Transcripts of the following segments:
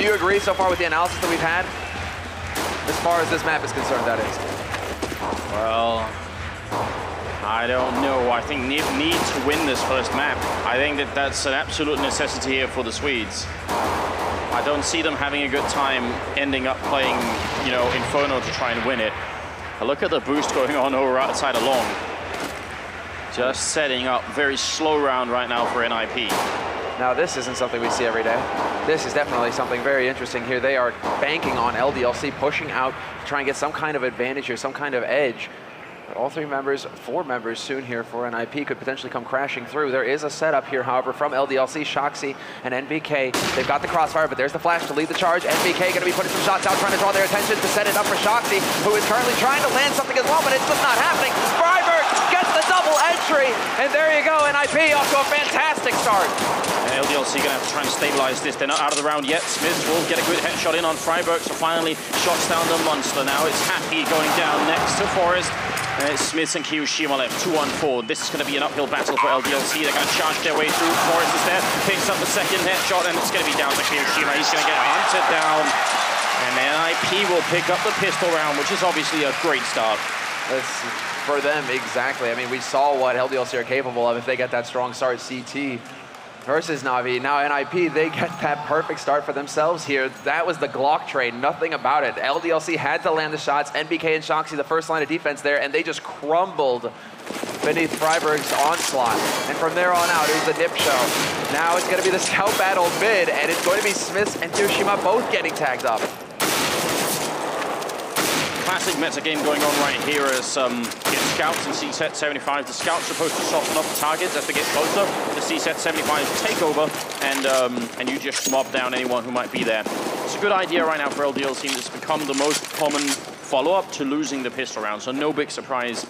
Do you agree so far with the analysis that we've had? As far as this map is concerned, that is. Well, I don't know. I think NiP need to win this first map. I think that that's an absolute necessity here for the Swedes. I don't see them having a good time ending up playing, you know, Inferno to try and win it. But look at the boost going on over outside along. Just setting up very slow round right now for NiP. Now this isn't something we see every day. This is definitely something very interesting here. They are banking on LDLC pushing out to try and get some kind of advantage here, some kind of edge. But all three members, four members soon here for NiP could potentially come crashing through. There is a setup here, however, from LDLC, shox and NBK. They've got the crossfire, but there's the flash to lead the charge. NBK going to be putting some shots out, trying to draw their attention to set it up for shox, who is currently trying to land something as well, but it's just not happening. friberg gets the double entry, and there you go, NiP off to a fantastic start. And LDLC going to have to try and stabilize this. They're not out of the round yet. Smithzz will get a good headshot in on friberg, so finally shots down the monster. Now it's Happy going down next to Forest. And it's Smithzz and Kioshima left, 2-on-4. This is going to be an uphill battle for LDLC. They're going to charge their way through. Forest is there, picks up the second headshot, and it's going to be down to Kioshima. He's going to get hunted down. And NiP will pick up the pistol round, which is obviously a great start. That's for them, exactly. I mean, we saw what LDLC are capable of if they get that strong start. CT versus Na'Vi. Now NiP, they get that perfect start for themselves here. That was the Glock trade, nothing about it. LDLC had to land the shots. NBK and shox, the first line of defense there, and they just crumbled beneath friberg's onslaught. And from there on out, it was the NiP show. Now it's going to be the scout battle mid, and it's going to be Smithzz and Kioshima both getting tagged up. Classic meta game going on right here as get scouts and xizt 75. The scouts are supposed to soften up the targets as they get closer. The xizt 75 take over, and you just mob down anyone who might be there. It's a good idea right now for LDLC. It's become the most common follow-up to losing the pistol round, so no big surprise,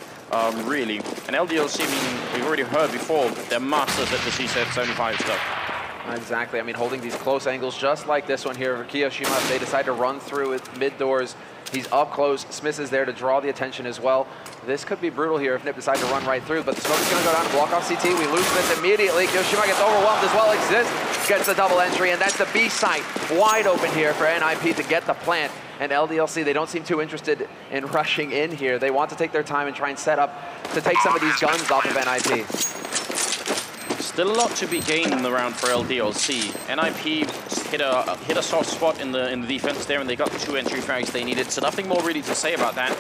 really. And LDLC, I mean, we've already heard before, they're masters at the xizt 75 stuff. Exactly. I mean, holding these close angles, just like this one here for Kioshima. If they decide to run through with mid doors, he's up close. Smithzz is there to draw the attention as well. This could be brutal here if NiP decide to run right through, but the smoke is going to go down and block off CT. We lose Smithzz immediately. Kioshima gets overwhelmed as well. xizt gets the double entry, and that's the B site wide open here for NiP to get the plant. And LDLC, they don't seem too interested in rushing in here. They want to take their time and try and set up to take some of these guns off of NiP. Still a lot to be gained in the round for LDLC. NiP hit a soft spot in the defense there, and they got the 2 entry frags they needed. So nothing more really to say about that.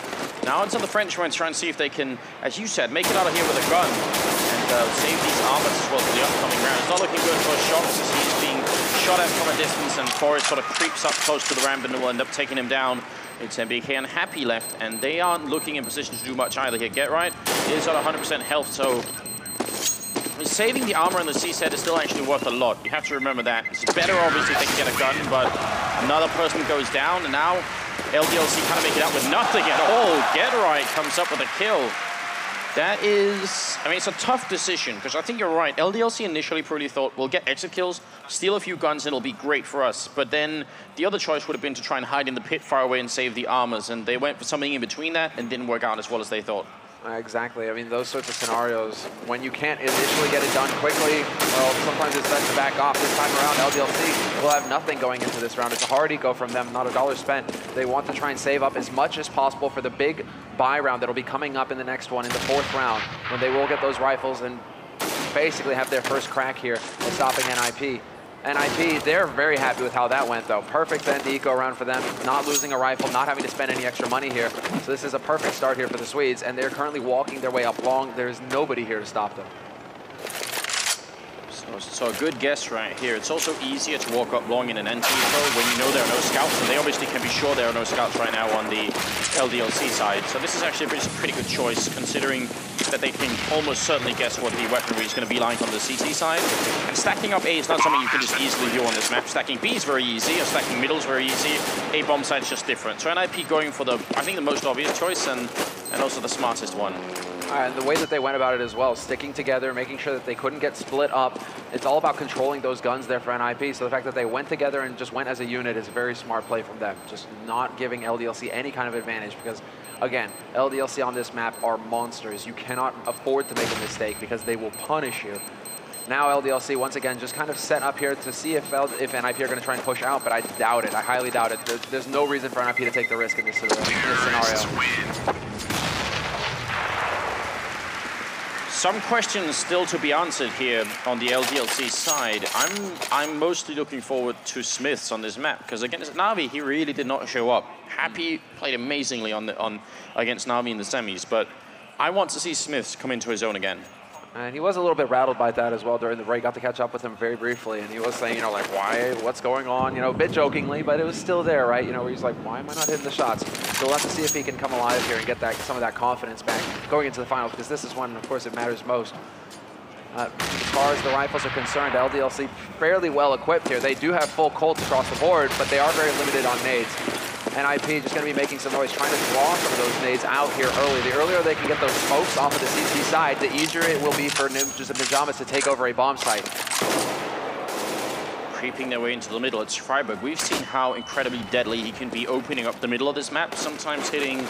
Now it's on the Frenchmen to try and see if they can, as you said, make it out of here with a gun and save these armors as well for the upcoming round. It's not looking good for shox as he's being shot at from a distance, and Forest sort of creeps up close to the ramp and will end up taking him down. It's NBK and Happy left, and they aren't looking in position to do much either here. Get right is at 100% health, so saving the armor and the xizt is still actually worth a lot. You have to remember that. It's better, obviously, if they can get a gun, but another person goes down, and now LDLC kind of make it out with nothing at all. Get right comes up with a kill. That is, I mean, it's a tough decision, because I think you're right. LDLC initially probably thought, we'll get exit kills, steal a few guns, and it'll be great for us. But then the other choice would have been to try and hide in the pit far away and save the armors, and they went for something in between that and didn't work out as well as they thought. Exactly. I mean, those sorts of scenarios, when you can't initially get it done quickly, well, sometimes it's best to back off. This time around, LDLC will have nothing going into this round. It's a hard eco from them, not a dollar spent. They want to try and save up as much as possible for the big buy round that'll be coming up in the next one, in the 4th round, when they will get those rifles and basically have their first crack here at stopping NiP. NiP, they're very happy with how that went, though. Perfect end eco round for them, not losing a rifle, not having to spend any extra money here. So this is a perfect start here for the Swedes, and they're currently walking their way up long. There's nobody here to stop them. So a good guess right here. It's also easier to walk up long in an entry eco when you know there are no scouts, and they obviously can be sure there are no scouts right now on the LDLC side. So this is actually a pretty good choice, considering that they can almost certainly guess what the weaponry is going to be like on the CT side. And stacking up A is not something you can just easily do on this map. Stacking B is very easy, and stacking middle is very easy. A bomb side is just different. So NiP going for the, I think, the most obvious choice and also the smartest one. And the way that they went about it as well, sticking together, making sure that they couldn't get split up. It's all about controlling those guns there for NiP. So the fact that they went together and just went as a unit is a very smart play from them. Just not giving LDLC any kind of advantage because, again, LDLC on this map are monsters. You cannot afford to make a mistake because they will punish you. Now LDLC once again just kind of set up here to see if NiP are going to try and push out, but I doubt it. I highly doubt it. There's no reason for NiP to take the risk in this scenario. Some questions still to be answered here on the LDLC side. I'm mostly looking forward to Smithzz on this map, because against Na'Vi, he really did not show up. Happy played amazingly against Na'Vi in the semis, but I want to see Smithzz come into his own again. And he was a little bit rattled by that as well during the break. Got to catch up with him very briefly, and he was saying, you know, like, why, what's going on? You know, a bit jokingly, but it was still there, right? You know, where he's like, why am I not hitting the shots? So we'll have to see if he can come alive here and get some of that confidence back going into the finals, because this is when, of course, it matters most. As far as the rifles are concerned, LDLC fairly well equipped here. They do have full Colts across the board, but they are very limited on nades. NiP just going to be making some noise, trying to draw some of those nades out here early. The earlier they can get those smokes off of the CT side, the easier it will be for Ninjas and Pyjamas to take over a bomb site. Creeping their way into the middle, it's friberg. We've seen how incredibly deadly he can be opening up the middle of this map, sometimes hitting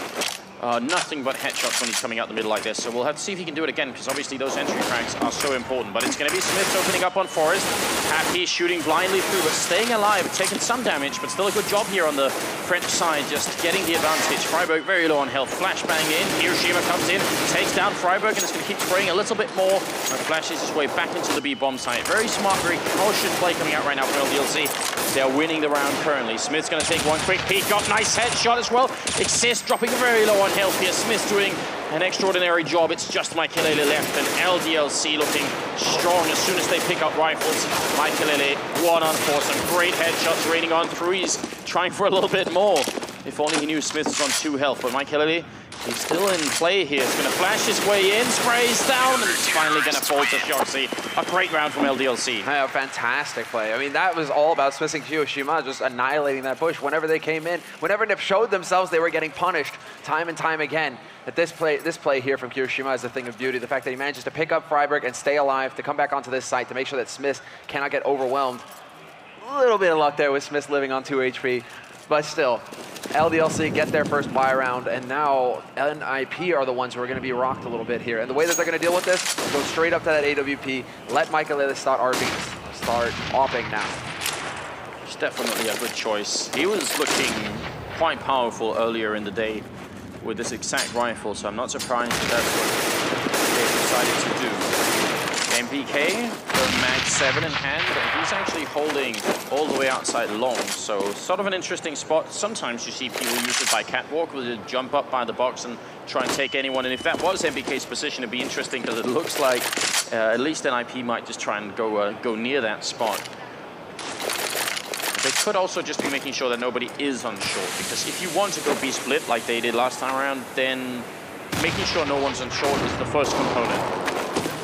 nothing but headshots when he's coming out the middle like this. So we'll have to see if he can do it again, because obviously those entry frags are so important. But it's going to be Smithzz opening up on Forest. Happy shooting blindly through, but staying alive, taking some damage, but still a good job here on the French side, just getting the advantage. friberg very low on health. Flashbang in. Kioshima comes in, takes down friberg, and it's going to keep spraying a little bit more. And flashes his way back into the B bomb site. Very smart, very cautious play coming out right now from LDLC. They're winning the round currently. Smithzz going to take one quick peek. Got nice headshot as well. xizt dropping very low on health here. Smithzz doing an extraordinary job. It's just Maikelele left, and LDLC looking strong as soon as they pick up rifles. Maikelele 1-on-4, some great headshots raining on through. He's trying for a little bit more. If only he knew Smithzz was on 2 health, but Maikelele, he's still in play here. He's going to flash his way in, sprays down, and it's finally going to fall to shox. A great round from LDLC. Yeah, fantastic play. I mean, that was all about Smithzz and Kioshima just annihilating that push. Whenever they came in, whenever NiP showed themselves, they were getting punished time and time again. But this play here from Kioshima is a thing of beauty. The fact that he manages to pick up friberg and stay alive, to come back onto this site, to make sure that Smithzz cannot get overwhelmed. A little bit of luck there with Smithzz living on 2 HP. But still, LDLC get their first buy round, and now NiP are the ones who are going to be rocked a little bit here. And the way that they're going to deal with this, go straight up to that AWP, let Maikelele start AWPing now. It's definitely a good choice. He was looking quite powerful earlier in the day with this exact rifle, so I'm not surprised that that's what they decided to do. MBK, the mag 7 in hand, but he's actually holding all the way outside long, so sort of an interesting spot. Sometimes you see people use it by catwalk, where they jump up by the box and try and take anyone, and if that was MBK's position, it'd be interesting, because it looks like at least NiP might just try and go near that spot. They could also just be making sure that nobody is on short, because if you want to go B split like they did last time around, then making sure no one's on short is the first component.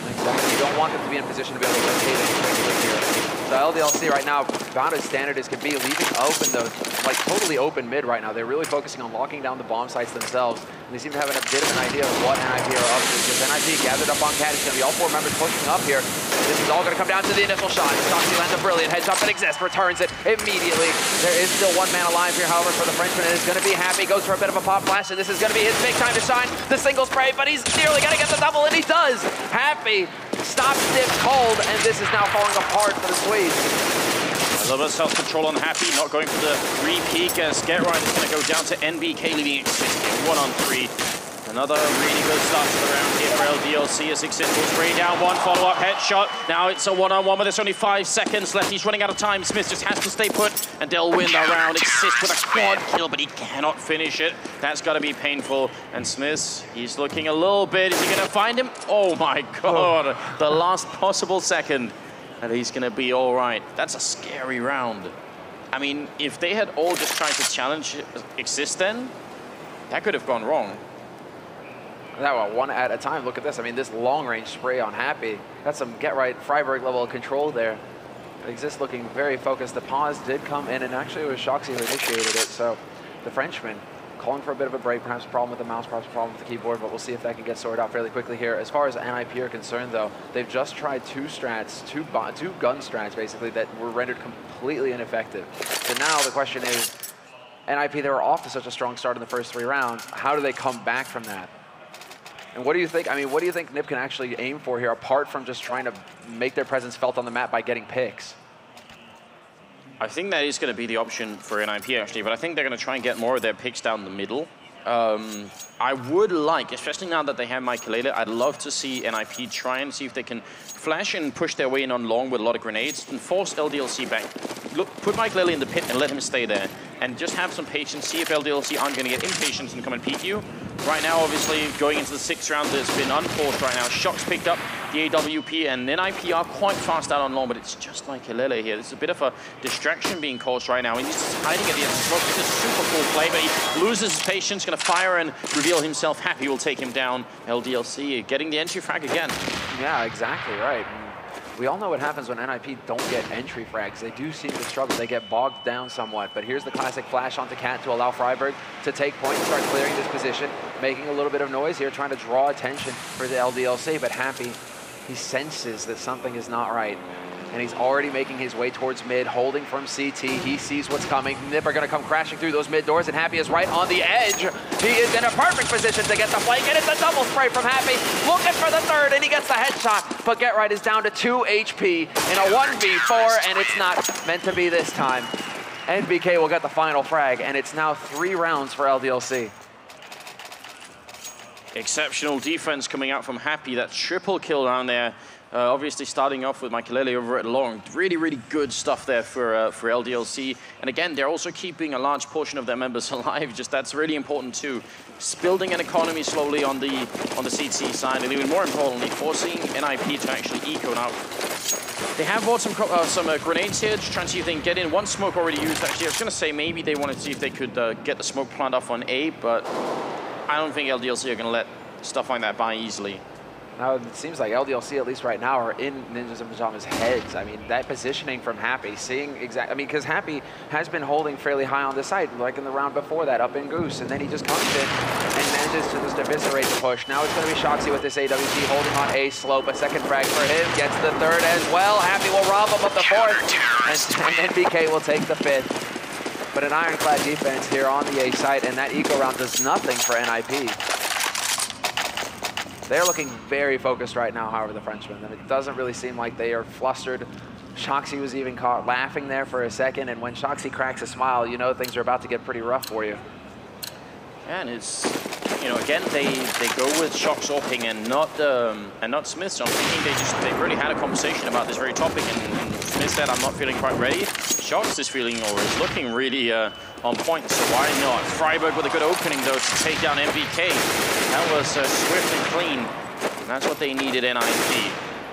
Exactly. You don't want them to be in a position to be able to rotate anything here. So LDLC right now, about as standard as can be, leaving open those, like totally open mid right now. They're really focusing on locking down the bomb sites themselves. And they seem to have a bit of an idea of what NiP are up to. Because NiP gathered up on Cat, it's going to be all 4 members pushing up here. This is all going to come down to the initial shot. shox lands a brilliant headshot, but xizt returns it immediately. There is still 1 man alive here, however, for the Frenchman. It is going to be Happy, goes for a bit of a pop flash, and this is going to be his big time to shine. The single spray, but he's nearly going to get the double, and he does. Happy stops NiP cold, and this is now falling apart for the Swedes. A little bit of self-control on Happy, not going for the re-peek, as Get Right is going to go down to NBK, leaving xizt 1-on-3. Another really good start to the round here for LDLC as xizt will spray down 1 follow-up headshot. Now it's a 1-on-1, but there's only 5 seconds left. He's running out of time. Smithzz just has to stay put, and they'll win the round. xizt with a quad kill, but he cannot finish it. That's got to be painful. And Smithzz, he's looking a little bit. Is he going to find him? Oh my God, the last possible second. And he's going to be all right. That's a scary round. I mean, if they had all just tried to challenge xizt then, that could have gone wrong. That one at a time. Look at this. I mean, this long-range spray on Happy. That's some get-right friberg level of control there. xizt looking very focused. The pause did come in, and actually it was shox who initiated it. So the Frenchman calling for a bit of a break, perhaps a problem with the mouse, perhaps a problem with the keyboard, but we'll see if that can get sorted out fairly quickly here. As far as NiP are concerned, though, they've just tried 2 strats, two gun strats, basically, that were rendered completely ineffective. So now the question is, NiP, they were off to such a strong start in the first 3 rounds. How do they come back from that? And what do you think? I mean, what do you think NiP can actually aim for here, apart from just trying to make their presence felt on the map by getting picks? I think that is going to be the option for NiP, actually, but I think they're going to try and get more of their picks down the middle. I would like, especially now that they have Maikelele, I'd love to see NiP try and see if they can flash and push their way in on long with a lot of grenades and force LDLC back. Look, put Maikelele in the pit and let him stay there. And just have some patience, see if LDLC aren't going to get impatient and come and peek you. Right now, obviously, going into the 6th round, that's been unforced right now. shox picked up the AWP, and then NiP are quite fast out on long, but it's just Maikelele here. There's a bit of a distraction being caused right now. And he's just hiding at the end of the smoke. It's a super cool play, but he loses his patience, going to fire and reveal himself. Happy will take him down. LDLC getting the entry frag again. Yeah, exactly right. We all know what happens when NiP don't get entry frags. They do seem to struggle. They get bogged down somewhat. But here's the classic flash onto Cat to allow friberg to take point and start clearing this position, making a little bit of noise here, trying to draw attention for the LDLC. But Happy, he senses that something is not right. And he's already making his way towards mid, holding from CT. He sees what's coming. NiP are going to come crashing through those mid doors, and Happy is right on the edge. He is in a perfect position to get the flank, and it's a double spray from Happy. Looking for the third, and he gets the headshot. But Get Right is down to 2 HP in a 1v4, and it's not meant to be this time. NBK will get the final frag, and it's now 3 rounds for LDLC. Exceptional defense coming out from Happy. That triple kill down there. Obviously starting off with Maikelele over at long. Really, really good stuff there for LDLC. And again, they're also keeping a large portion of their members alive. Just that's really important too. Just building an economy slowly on the CT side, and even more importantly, forcing NiP to actually eco now. They have bought some grenades here to try and see if they can get in. One smoke already used, actually. I was going to say maybe they wanted to see if they could get the smoke plant off on A, but I don't think LDLC are going to let stuff like that by easily. Now, it seems like LDLC, at least right now, are in Ninjas in Pajamas' heads. I mean, that positioning from Happy, seeing exactly, I mean, because Happy has been holding fairly high on the site, like in the round before that, up in Goose, and then he just comes in and manages to just eviscerate the push. Now it's going to be shoxy with this AWP, holding on A slope, a second frag for him, gets the 3rd as well. Happy will rob him of the 4th, and NBK will take the 5th. But an ironclad defense here on the A site, and that eco round does nothing for NiP. They're looking very focused right now, however, the Frenchmen, and it doesn't really seem like they are flustered. shoxy was even caught laughing there for a second, and when shoxy cracks a smile, you know things are about to get pretty rough for you. Yeah, and it's, you know, again, they go with shox or ping and not Smithzz. So I'm thinking they really had a conversation about this very topic, and Smithzz said, I'm not feeling quite ready. shox is feeling, or is looking really on point, so why not? friberg with a good opening, though, to take down MVK. That was swift and clean. And that's what they needed in NiP.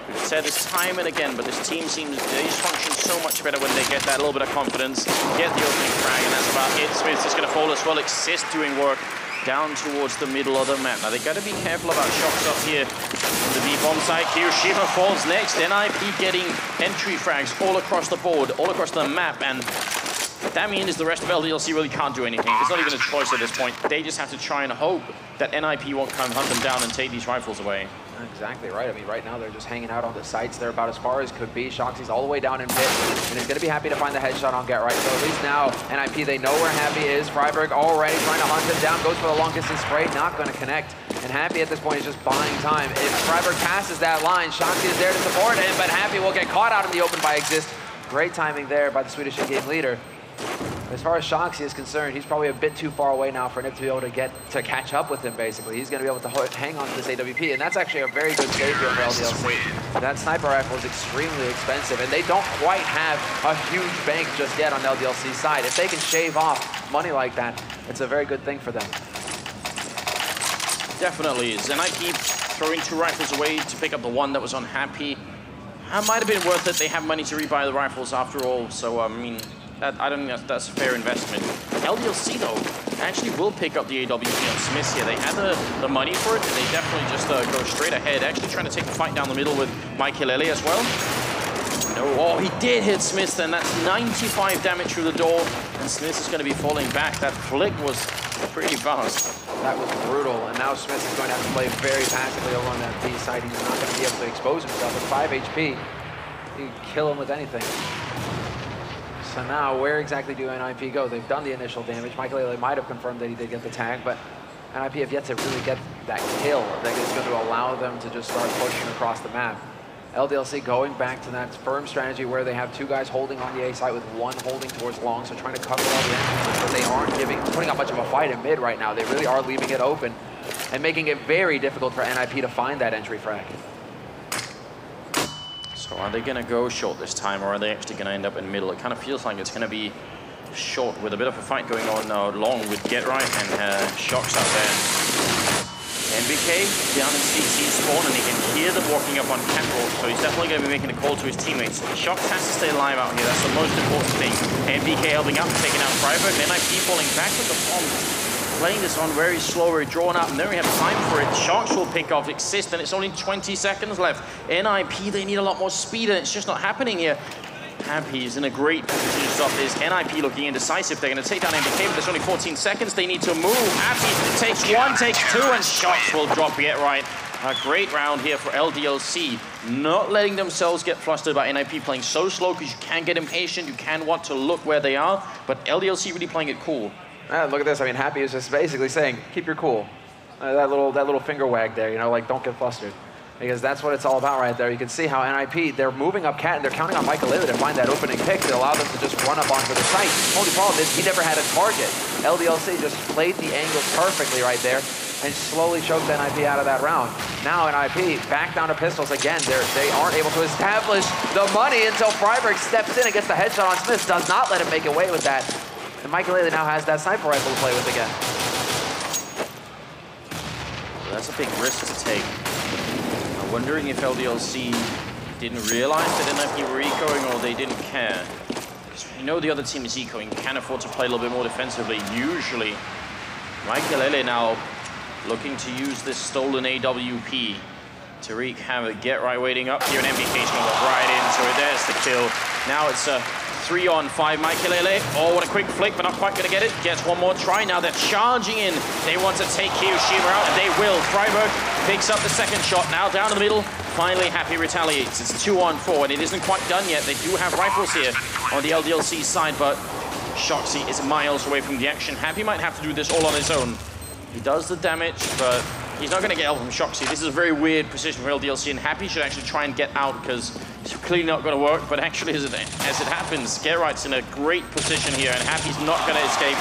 We've said this time and again, but this team seems, they just function so much better when they get that little bit of confidence, get the opening frag, and that's about it. Smithzz is going to fall as well. xizt doing work down towards the middle of the map. Now, they got to be careful about shox up here on the B bomb side. Kioshima falls next. NiP getting entry frags all across the board, all across the map, and that means the rest of LDLC really can't do anything. It's not even a choice at this point. They just have to try and hope that NiP won't come hunt them down and take these rifles away. Exactly right. I mean, right now they're just hanging out on the sites. They're about as far as could be. shoxy's all the way down in pit, and he's going to be happy to find the headshot on Get Right. So at least now, NiP, they know where Happy is. friberg already trying to hunt him down, goes for the long distance spray, not going to connect. And Happy at this point is just buying time. If friberg passes that line, shoxy is there to support him, but Happy will get caught out in the open by xizt. Great timing there by the Swedish in-game leader. As far as shoxy is concerned, he's probably a bit too far away now for NiP to be able to catch up with him, basically. He's going to be able to hang on to this AWP, and that's actually a very good save here for LDLC. That sniper rifle is extremely expensive, and they don't quite have a huge bank just yet on LDLC's side. If they can shave off money like that, it's a very good thing for them. Definitely is, and I keep throwing 2 rifles away to pick up the one that was on Happy. That might have been worth it. They have money to rebuy the rifles after all, so I mean, I don't think that's a fair investment. LDLC, though, actually will pick up the AWP on Smithzz here. They had the money for it, and they definitely just go straight ahead. Actually trying to take the fight down the middle with Maikelele as well. No, oh, he did hit Smithzz, and that's 95 damage through the door, and Smithzz is going to be falling back. That flick was pretty fast. That was brutal, and now Smithzz is going to have to play very passively over on that B side. He's not going to be able to expose himself with 5 HP. You can kill him with anything. So now, where exactly do NiP go? They've done the initial damage. Maikelele might have confirmed that he did get the tag, but NiP have yet to really get that kill that is going to allow them to just start pushing across the map. LDLC going back to that firm strategy where they have two guys holding on the A site with one holding towards long, so trying to cover all the entrances, but they aren't putting up much of a fight in mid right now. They really are leaving it open and making it very difficult for NiP to find that entry frag. So are they going to go short this time, or are they actually going to end up in the middle? It kind of feels like it's going to be short with a bit of a fight going on long with Get Right and shox out there. NBK down in CT spawn, and he can hear them walking up on catwalk, so he's definitely going to be making a call to his teammates. shox has to stay alive out here, that's the most important thing. NBK helping up, taking out friberg, NiP falling back with the bomb, playing this on very slow, very drawn up, and then we have time for it. shox will pick off xizt, and it's only 20 seconds left. NiP, they need a lot more speed, and it's just not happening here. Happy's in a great position to stop this. NiP looking indecisive. They're going to take down NBK, but there's only 14 seconds. They need to move. Happy takes one, takes two, and shox will drop Get Right. A great round here for LDLC. Not letting themselves get flustered by NiP playing so slow, because you can get impatient. You can want to look where they are, but LDLC really playing it cool. Look at this. I mean, Happy is just basically saying, keep your cool. That little finger wag there, you know, like don't get flustered. Because that's what it's all about right there. You can see how NiP, they're moving up cat, and they're counting on Maikelele to find that opening pick to allow them to just run up onto the site. Only problem is he never had a target. LDLC just played the angles perfectly right there and slowly choked NiP out of that round. Now NiP back down to pistols again. They aren't able to establish the money until friberg steps in and gets the headshot on Smithzz. Does not let him make away with that. And Maikelele now has that sniper rifle to play with again. That's a big risk to take. Wondering if LDLC didn't realize that NiP were ecoing, or they didn't care. Because we know the other team is ecoing, can afford to play a little bit more defensively, usually. Maikelele now looking to use this stolen AWP to wreak havoc. Get Right waiting up here, and NBK's going to walk right into it. There's the kill. Now it's a 3-on-5 Maikelele. Oh, what a quick flick, but not quite going to get it. Gets one more try. Now they're charging in. They want to take Kioshima out, and they will. friberg picks up the second shot. Now down in the middle. Finally, Happy retaliates. It's 2-on-4, and it isn't quite done yet. They do have rifles here on the LDLC side, but shox is miles away from the action. Happy might have to do this all on his own. He does the damage, but he's not going to get help from shox. This is a very weird position for LDLC, and Happy should actually try and get out, because it's clearly not going to work. But actually, as it happens, Get Right's in a great position here, and Happy's not going to escape.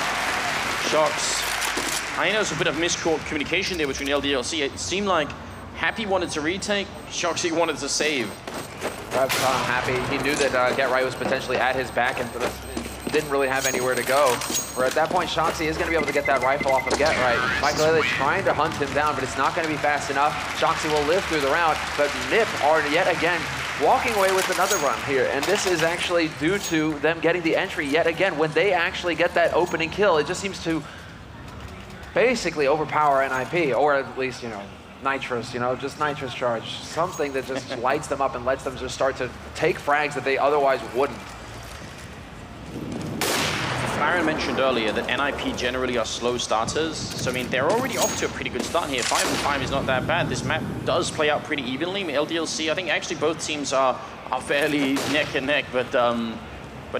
shox, I know there's a bit of miscommunication there between LDLC. It seemed like Happy wanted to retake, shox wanted to save. Perhaps Happy, he knew that Get Right was potentially at his back and didn't really have anywhere to go. Where at that point, shox is going to be able to get that rifle off of Get Right. Maikelele trying to hunt him down, but it's not going to be fast enough. shox will live through the round, but NiP are yet again walking away with another run here. And this is actually due to them getting the entry yet again. When they actually get that opening kill, it just seems to basically overpower NiP, or at least, you know, nitrous, you know, just nitrous charge. Something that just lights them up and lets them just start to take frags that they otherwise wouldn't. Aaron mentioned earlier that NiP generally are slow starters. So, I mean, they're already off to a pretty good start here. 5-5 is not that bad. This map does play out pretty evenly. LDLC, I think actually both teams are fairly neck and neck, but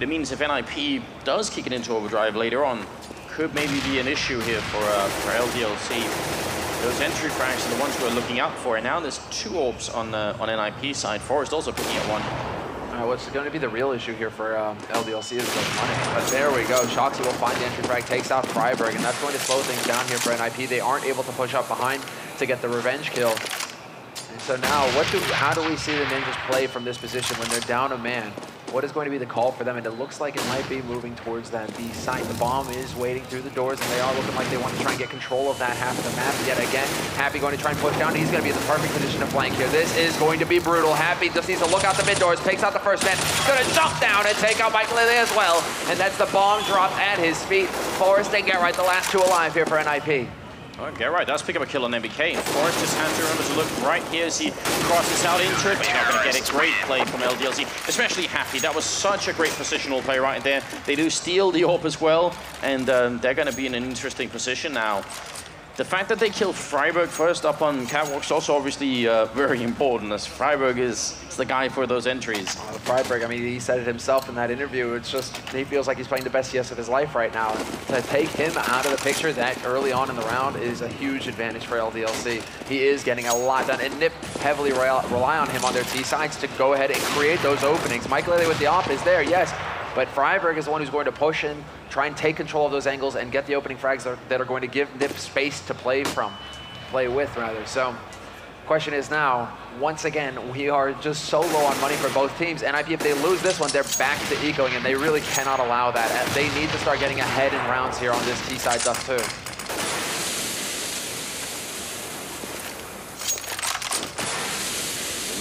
it means if NiP does kick it into overdrive later on, could maybe be an issue here for LDLC. Those entry frags are the ones we're looking out for. And now there's 2 orbs on NiP side. Forest also picking up one. What's going to be the real issue here for LDLC is the money. But there we go. shox will find the entry frag, takes out friberg, and that's going to slow things down here for NiP. They aren't able to push up behind to get the revenge kill. And so now, how do we see the Ninjas play from this position when they're down a man? What is going to be the call for them? And it looks like it might be moving towards that B site. The bomb is waiting through the doors, and they are looking like they want to try and get control of that half of the map yet again. Happy going to try and push down. He's going to be in the perfect position to flank here. This is going to be brutal. Happy just needs to look out the mid doors, takes out the first man. He's going to jump down and take out Maikelele as well. And that's the bomb drop at his feet. Forest and Get Right, the last 2 alive here for NiP. Oh, Get Right does pick up a kill on NBK. Forest just has to remember to look right here as he crosses out into it, but he's not going to get it. Great play from LDLC, especially Happy. That was such a great positional play right there. They do steal the AWP as well, and they're going to be in an interesting position now. The fact that they killed friberg first up on catwalk is also obviously very important, as friberg is the guy for those entries. friberg, I mean, he said it himself in that interview. It's just, he feels like he's playing the best CS of his life right now. To take him out of the picture that early on in the round is a huge advantage for LDLC. He is getting a lot done, and NiP heavily rely on him on their T sides to go ahead and create those openings. Maikelele with the op is there, yes, but friberg is the one who's going to push in, try and take control of those angles and get the opening frags that are going to give NiP space to play with rather. So, question is now, once again, we are just so low on money for both teams. NiP, if they lose this one, they're back to ecoing, and they really cannot allow that. They need to start getting ahead in rounds here on this T side stuff too.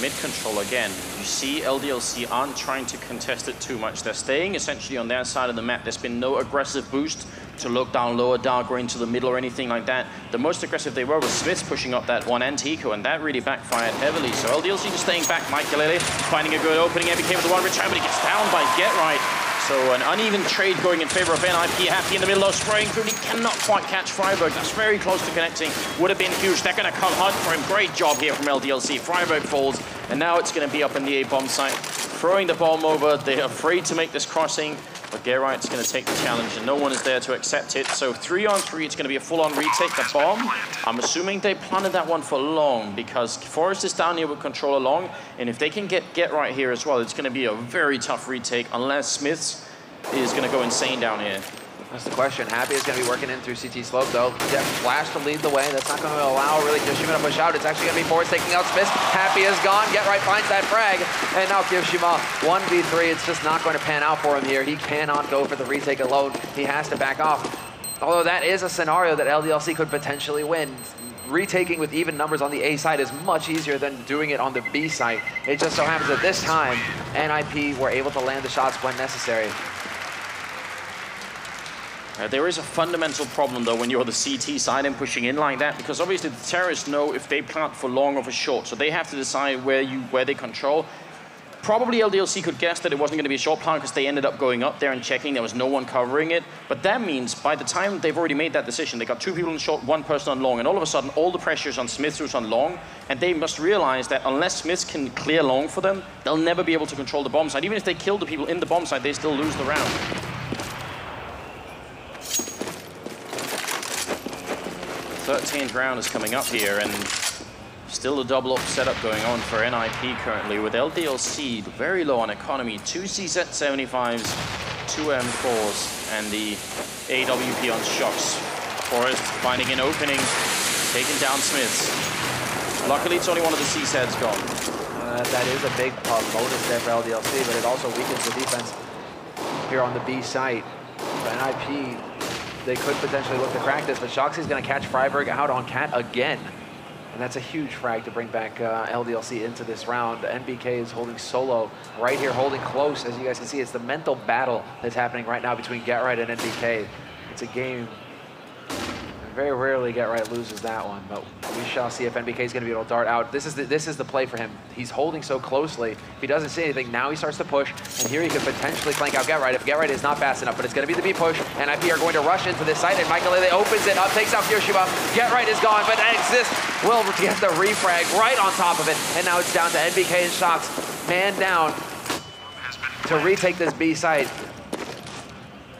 Mid control again. You see LDLC aren't trying to contest it too much. They're staying essentially on their side of the map. There's been no aggressive boost to look down lower, dark, or into the middle or anything like that. The most aggressive they were was Smithzz pushing up that one anti-eco, and that really backfired heavily. So LDLC just staying back. Maikelele finding a good opening. NBK with the one return, but he gets down by Get Right. So an uneven trade going in favor of NiP. Happy in the middle of spraying through. He cannot quite catch friberg. That's very close to connecting. Would have been huge. They're going to come hunt for him. Great job here from LDLC. friberg falls, and now it's going to be up in the A bomb site. Throwing the bomb over. They're afraid to make this crossing, but Geright's going to take the challenge, and no one is there to accept it. So 3-on-3, it's going to be a full-on retake. The bomb, I'm assuming they planted that one for long, because Forest is down here with control along, and if they can get right here as well, it's going to be a very tough retake, unless Smithzz is going to go insane down here. That's the question. Happy is going to be working in through CT slope, though. Def flash to lead the way. That's not going to allow really Kioshima to push out. It's actually going to be Forest taking out Smithzz. Happy is gone. Get Right finds that frag. And now Kioshima 1v3. It's just not going to pan out for him here. He cannot go for the retake alone. He has to back off. Although that is a scenario that LDLC could potentially win. Retaking with even numbers on the A side is much easier than doing it on the B side. It just so happens that this time, NiP were able to land the shots when necessary. There is a fundamental problem, though, when you're the CT side and pushing in like that, because obviously the terrorists know if they plant for long or for short, so they have to decide where they control. Probably LDLC could guess that it wasn't going to be a short plant because they ended up going up there and checking. There was no one covering it. But that means by the time they've already made that decision, they got 2 people in short, 1 person on long, and all of a sudden all the pressure is on Smithzz, who's on long, and they must realize that unless Smithzz can clear long for them, they'll never be able to control the bomb side. Even if they kill the people in the bomb side, they still lose the round. 13th round is coming up here, and still a double up setup going on for NiP currently, with LDLC very low on economy, 2 xizt 75s, 2 M4s, and the AWP on shox. Forest finding an opening, taking down Smithzz. Luckily, it's only one of the CSGOs gone. That is a big bonus there for LDLC, but it also weakens the defense here on the B site. For NiP, they could potentially look to crack this, but shox is going to catch friberg out on Cat again. And that's a huge frag to bring back LDLC into this round. NBK is holding solo right here, holding close. As you guys can see, it's the mental battle that's happening right now between Get Right and NBK. It's a game. Very rarely Get Right loses that one, but we shall see if NBK is going to be able to dart out. This is the play for him. He's holding so closely. If he doesn't see anything, now he starts to push, and here he could potentially flank out Get Right if Get Right is not fast enough, but it's going to be the B push, and NiP are going to rush into this site, and Maikelele opens it up, takes out Kioshima. Get Right is gone, but xizt will get the refrag right on top of it, and now it's down to NBK and shox, man down, to retake this B site.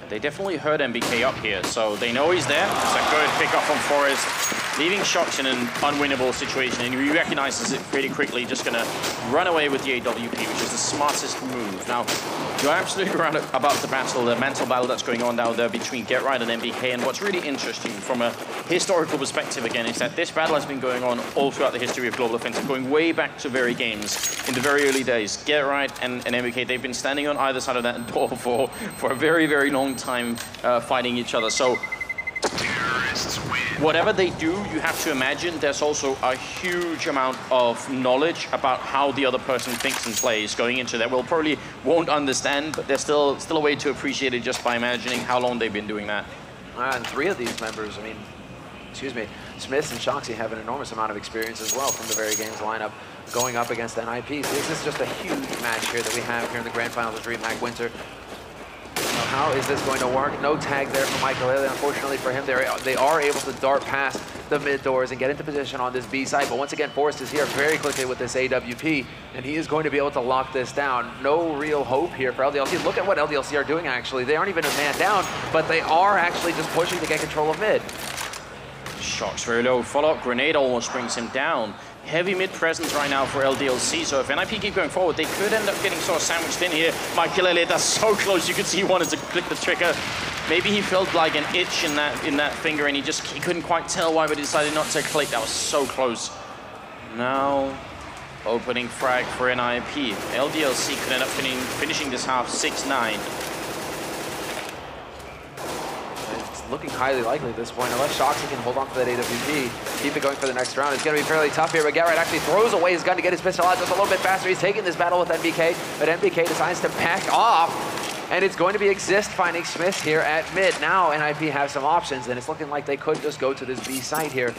They definitely heard NBK up here, so they know he's there. It's a good pick up on Forest, leaving shox in an unwinnable situation, and he recognizes it pretty quickly, just gonna run away with the AWP, which is the smartest move. Now, you're absolutely right about the battle, the mental battle that's going on down there between Get Right and NBK, and what's really interesting from a historical perspective, again, is that this battle has been going on all throughout the history of Global Offensive, going way back to very games. In the very early days, Get Right and NBK, they've been standing on either side of that door for a very, very long time fighting each other. So whatever they do, you have to imagine there's also a huge amount of knowledge about how the other person thinks and plays going into that. We'll probably won't understand, but there's still a way to appreciate it just by imagining how long they've been doing that. And 3 of these members, I mean, excuse me, Smithzz and shoxy have an enormous amount of experience as well from the very games lineup going up against NiP. So this is just a huge match here that we have here in the grand finals of Dreamhack Winter. How is this going to work? No tag there for Maikelele. Unfortunately for him, they are able to dart past the mid doors and get into position on this B side. But once again, Forrest is here very quickly with this AWP, and he is going to be able to lock this down. No real hope here for LDLC. Look at what LDLC are doing, actually. They aren't even a man down, but they are actually just pushing to get control of mid. Shox very low. Follow-up grenade almost brings him down. Heavy mid presence right now for LDLC, so if NiP keep going forward, they could end up getting sort of sandwiched in here. Maikelele, that's so close. You could see he wanted to click the trigger. Maybe he felt like an itch in that finger, and he couldn't quite tell why, but he decided not to click. That was so close. Now, opening frag for NiP. LDLC could end up finishing this half 6-9. Looking highly likely at this point, unless shox can hold on to that AWP, keep it going for the next round. It's going to be fairly tough here, but Garrett actually throws away his gun to get his pistol out just a little bit faster. He's taking this battle with NBK, but NBK decides to back off, and it's going to be xizt finding Smithzz here at mid. Now NiP have some options, and it's looking like they could just go to this B site here.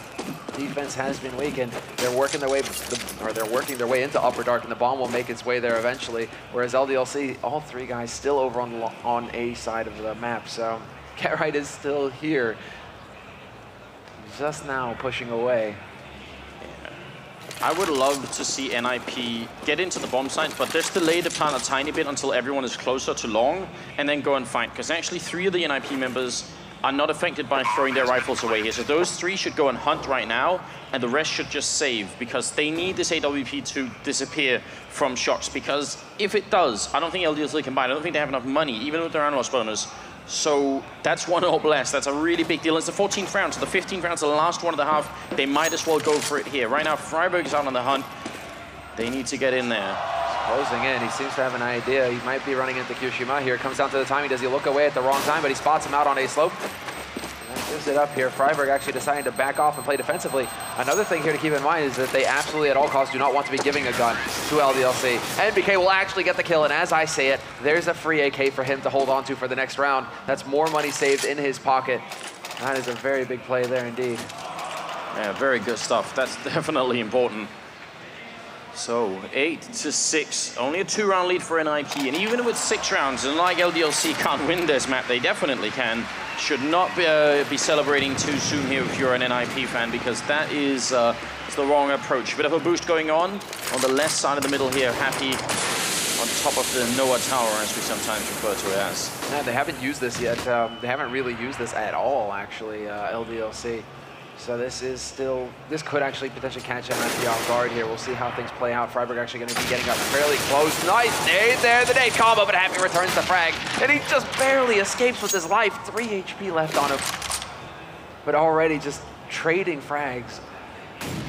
Defense has been weakened. They're working their way, into upper dark, and the bomb will make its way there eventually. Whereas LDLC, all three guys still over on A side of the map, so Garrett is still here, just now pushing away. Yeah. I would love to see NiP get into the bomb site, but just delay the plan a tiny bit until everyone is closer to long, and then go and fight. Because actually 3 of the NiP members are not affected by throwing their rifles away here. So those 3 should go and hunt right now, and the rest should just save, because they need this AWP to disappear from shox. Because if it does, I don't think LDLC can buy it. I don't think they have enough money, even with their animal bonus. So that's 1-0 less. That's a really big deal. It's the 14th round, so the 15th round's the last one of the half. They might as well go for it here. Right now, friberg is out on the hunt. They need to get in there. Closing in, he seems to have an idea. He might be running into Kioshima here. Comes down to the timing. Does he look away at the wrong time? But he spots him out on A slope. Gives it up here. friberg actually deciding to back off and play defensively. Another thing here to keep in mind is that they absolutely at all costs do not want to be giving a gun to LDLC. NBK will actually get the kill, and as I say it, there's a free AK for him to hold on to for the next round. That's more money saved in his pocket. That is a very big play there indeed. Yeah, very good stuff. That's definitely important. So 8-6, only a 2-round lead for NiP, and even with 6 rounds, and like LDLC can't win this map, they definitely can. Should not be celebrating too soon here if you're an NiP fan, because that is the wrong approach. Bit of a boost going on the left side of the middle here. Happy on top of the Noah Tower, as we sometimes refer to it as. Yeah, they haven't used this yet. They haven't really used this at all, actually, LDLC. So this could actually potentially catch NiP off guard here. We'll see how things play out. friberg actually going to be getting up fairly close. Nice nade there, the nade combo, but Happy returns the frag. And he just barely escapes with his life. 3 HP left on him. But already just trading frags.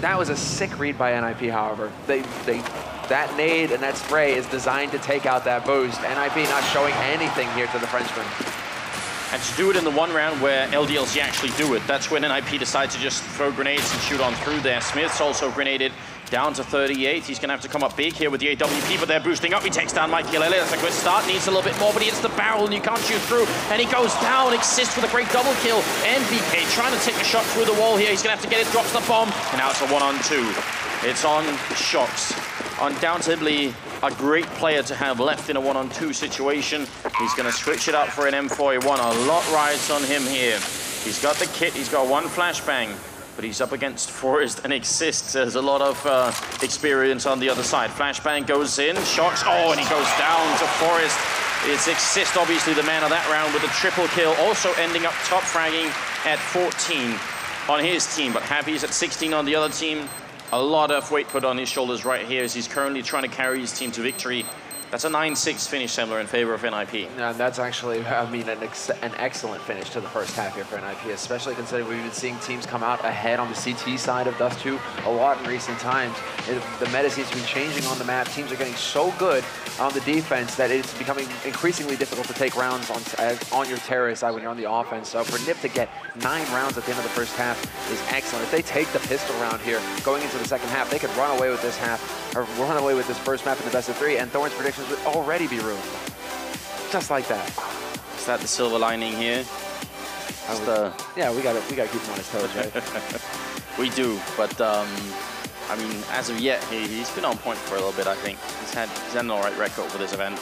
That was a sick read by NiP, however. That nade and that spray is designed to take out that boost. NiP not showing anything here to the Frenchman. And to do it in the 1 round where LDLC actually do it, that's when NiP decide to just throw grenades and shoot on through there. Smithzz also grenaded down to 38. He's going to have to come up big here with the AWP, but they're boosting up. He takes down Maikelele. That's a good start. Needs a little bit more, but he hits the barrel and you can't shoot through. And he goes down. xizt with a great double kill. NBK trying to take a shot through the wall here. He's going to have to get it. Drops the bomb. And now it's a 1-on-2. It's on shox. Undoubtedly a great player to have left in a 1-on-2 situation. He's going to switch it up for an M4A1. A lot rides on him here. He's got the kit. He's got 1 flashbang. But he's up against Forrest and xizt. There's a lot of experience on the other side. Flashbang goes in. shox. Oh, and he goes down to Forrest. It's xizt, obviously the man of that round with a triple kill. Also ending up top fragging at 14 on his team. But Happy's at 16 on the other team. A lot of weight put on his shoulders right here as he's currently trying to carry his team to victory. That's a 9-6 finish, Semler, in favor of NiP. And that's actually, I mean, an excellent finish to the first half here for NiP, especially considering we've been seeing teams come out ahead on the CT side of Dust 2 a lot in recent times. The meta seems to be changing on the map. Teams are getting so good on the defense that it's becoming increasingly difficult to take rounds on your terrorist side when you're on the offense. So for NiP to get 9 rounds at the end of the first half is excellent. If they take the pistol round here going into the second half, they could run away with this half, or run away with this first map in the best of 3, and Thorn's predictions would already be ruined. Just like that. Is that the silver lining here? Yeah, we gotta keep him on his toes, right? We do, but I mean, as of yet, he's been on point for a little bit, I think. He's had an alright record for this event.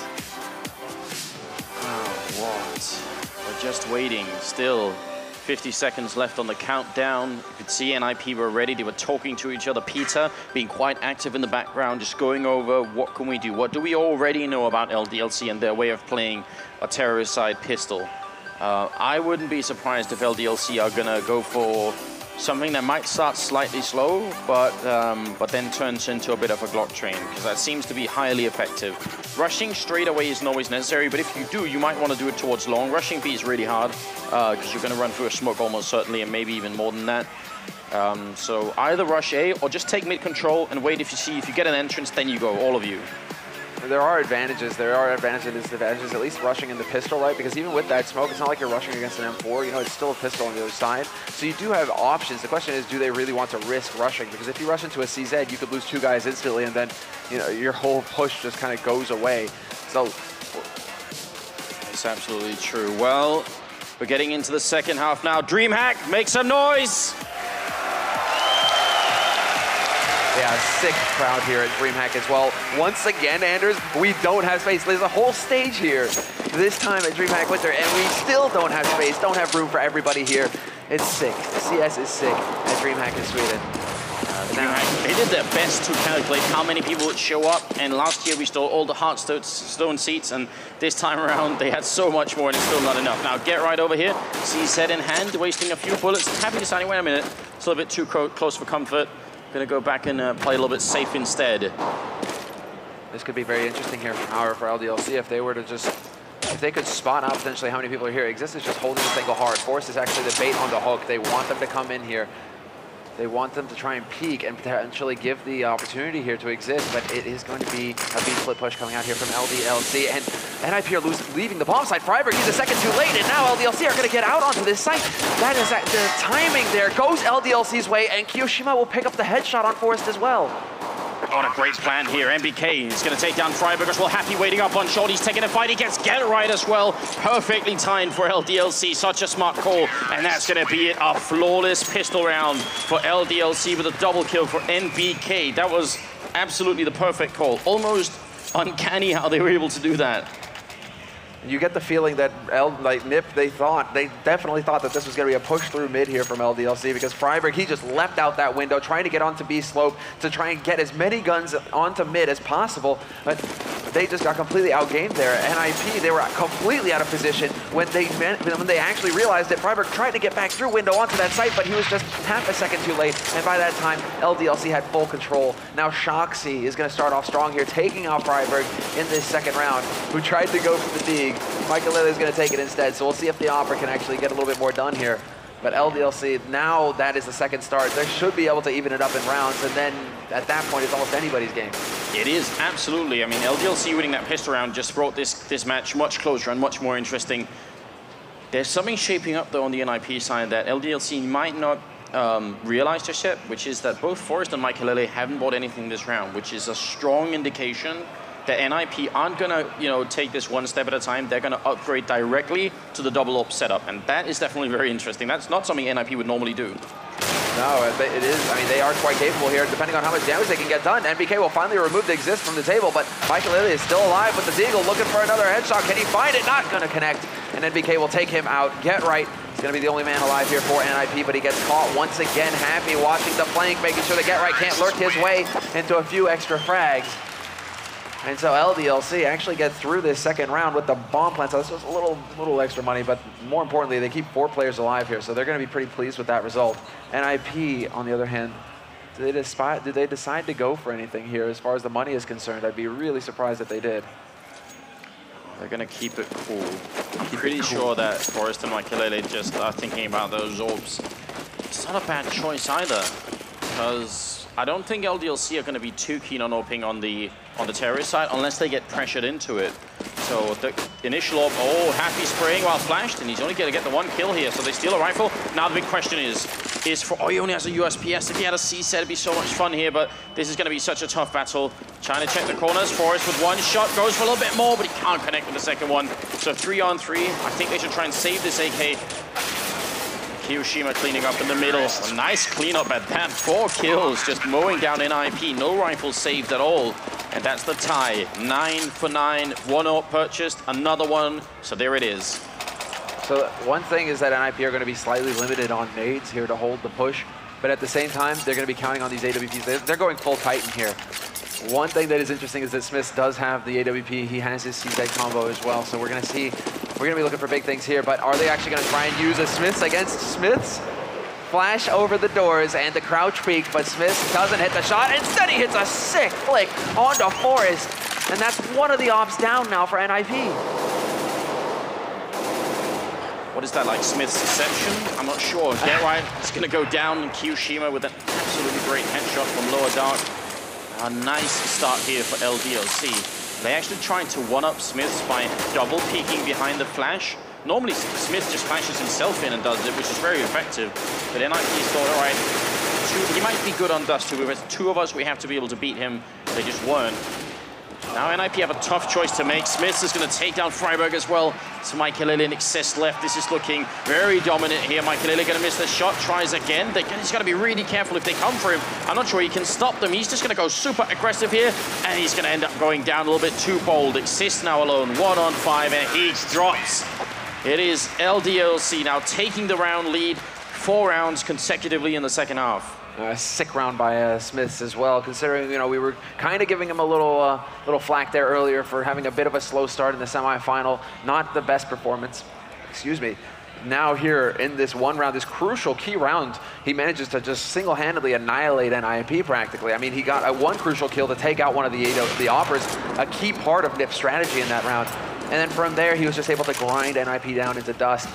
Oh, wow. We're just waiting. Still 50 seconds left on the countdown. You could see NiP were ready. They were talking to each other. Peter being quite active in the background, just going over what can we do? What do we already know about LDLC and their way of playing a terrorist-side pistol? I wouldn't be surprised if LDLC are gonna go for something that might start slightly slow, but then turns into a bit of a Glock train, because that seems to be highly effective. Rushing straight away isn't always necessary, but if you do, you might want to do it towards long. Rushing B is really hard, because you're going to run through a smoke almost certainly, and maybe even more than that. So either rush A, or just take mid control and wait. If you get an entrance, then you go, all of you. There are advantages. There are advantages and disadvantages, at least rushing in the pistol, right? Because even with that smoke, it's not like you're rushing against an M4. You know, it's still a pistol on the other side. So you do have options. The question is, do they really want to risk rushing? Because if you rush into a CSGO, you could lose 2 guys instantly, and then, you know, your whole push just kind of goes away. So it's absolutely true. Well, we're getting into the second half now. Dreamhack, make some noise! Yeah, sick crowd here at Dreamhack as well. Once again, Anders, we don't have space. There's a whole stage here this time at Dreamhack Winter, and we still don't have space, don't have room for everybody here. It's sick. CS is sick at Dreamhack in Sweden. They did their best to calculate how many people would show up, and last year we stole all the Hearthstone seats, and this time around they had so much more and it's still not enough. Now get right over here, xizt in hand, wasting a few bullets, happy deciding, wait a minute, it's a little bit too close for comfort. Gonna go back and play a little bit safe instead. This could be very interesting here for LDLC if they were to just, if they could spot out potentially how many people are here. xizt is just holding the single hard. Force is actually the bait on the hook. They want them to come in here. They want them to try and peek and potentially give the opportunity here to xizt, but it is going to be a beat split push coming out here from LDLC. And NiP here leaving the bomb site. friberg, he's a second too late, and now LDLC are going to get out onto this site. That is the timing there goes LDLC's way, and Kioshima will pick up the headshot on Forrest as well. On a great plan here. NBK is going to take down friberg as well. Happy waiting up on short. He's taking a fight. He gets get right as well. Perfectly timed for LDLC. Such a smart call. And that's going to be it. A flawless pistol round for LDLC with a double kill for NBK. That was absolutely the perfect call. Almost uncanny how they were able to do that. You get the feeling that NiP, they definitely thought that this was going to be a push through mid here from LDLC, because friberg, he just leapt out that window trying to get onto B slope to try and get as many guns onto mid as possible, but they just got completely outgamed there. NiP, they were completely out of position when they actually realized that friberg tried to get back through window onto that site, but he was just half a second too late, and by that time, LDLC had full control. Now shox is going to start off strong here, taking out friberg in this second round, who tried to go for the dig. Maikelele is going to take it instead, so we'll see if the Opera can actually get a little bit more done here. But LDLC, now that is the second start. They should be able to even it up in rounds, and then at that point, it's almost anybody's game. It is, absolutely. I mean, LDLC winning that pistol round just brought this match much closer and much more interesting. There's something shaping up, though, on the NiP side that LDLC might not realize just yet, which is that both Forrest and Maikelele haven't bought anything this round, which is a strong indication that NiP aren't gonna, take this one step at a time. They're gonna upgrade directly to the double up setup, and that is definitely very interesting. That's not something NiP would normally do. No, it is. I mean, they are quite capable here, depending on how much damage they can get done. NBK will finally remove the xizt from the table, but Maikelele is still alive with the Deagle, looking for another headshot. Can he find it? Not gonna connect, and NBK will take him out. Get right. He's gonna be the only man alive here for NiP, but he gets caught once again. Happy watching the flank, making sure that Get Right can't lurk his way into a few extra frags. And so LDLC actually get through this second round with the bomb plant. So this was a little extra money, but more importantly, they keep 4 players alive here. So they're going to be pretty pleased with that result. NiP, on the other hand, did they decide to go for anything here as far as the money is concerned? I'd be really surprised if they did. They're going to keep it cool. I'm pretty sure that Forrest and Maikelele just are thinking about those orbs. It's not a bad choice either, because I don't think LDLC are going to be too keen on opening on the terrorist side unless they get pressured into it. So the initial orb, Happy spraying while flashed, and he's only going to get the 1 kill here. So they steal a rifle. Now the big question is for, he only has a USPS. If he had a CSGO, it'd be so much fun here, but this is going to be such a tough battle. Trying to check the corners. Forrest with 1 shot, goes for a little bit more, but he can't connect with the second one. So 3 on 3. I think they should try and save this AK. Kioshima cleaning up in the middle. A nice cleanup at that. 4 kills, just mowing down NiP. No rifles saved at all. And that's the tie. 9 for 9. 1 AWP purchased, another one. So there it is. So one thing is that NiP are going to be slightly limited on nades here to hold the push, but at the same time, they're going to be counting on these AWPs. They're going full Titan here. One thing that is interesting is that Smithzz does have the AWP. He has his xizt combo as well, so we're going to be looking for big things here, but are they actually going to try and use a Smithzz against Smithzz? Flash over the doors and the crouch peek, but Smithzz doesn't hit the shot. Instead, he hits a sick flick onto Forest, and that's one of the ops down now for NiP. What is that, like Smith's Ascension? I'm not sure. Get right. It's going to go down in Kioshima with an absolutely great headshot from lower dark. A nice start here for LDLC. They actually tried to one-up Smithzz by double peeking behind the flash. Normally, Smithzz just flashes himself in and does it, which is very effective. But NiP thought, all right, he might be good on Dust 2, but if it's two of us, we have to be able to beat him. They just weren't. Now NiP have a tough choice to make. Smithzz is going to take down friberg as well. So Maikelele and xizt left. This is looking very dominant here. Maikelele going to miss the shot. Tries again. He's got to be really careful if they come for him. I'm not sure he can stop them. He's just going to go super aggressive here. And he's going to end up going down a little bit too bold. xizt now alone. 1-on-5 and he drops. It is LDLC now taking the round lead. 4 rounds consecutively in the second half. A sick round by Smithzz as well, considering, you know, we were kind of giving him a little flack there earlier for having a bit of a slow start in the semifinal. Not the best performance, excuse me. Now here in this one round, this crucial key round, he manages to just single-handedly annihilate NiP practically. I mean, he got one crucial kill to take out one of the Oppers, a key part of NiP's strategy in that round. And then from there, he was just able to grind NiP down into dust.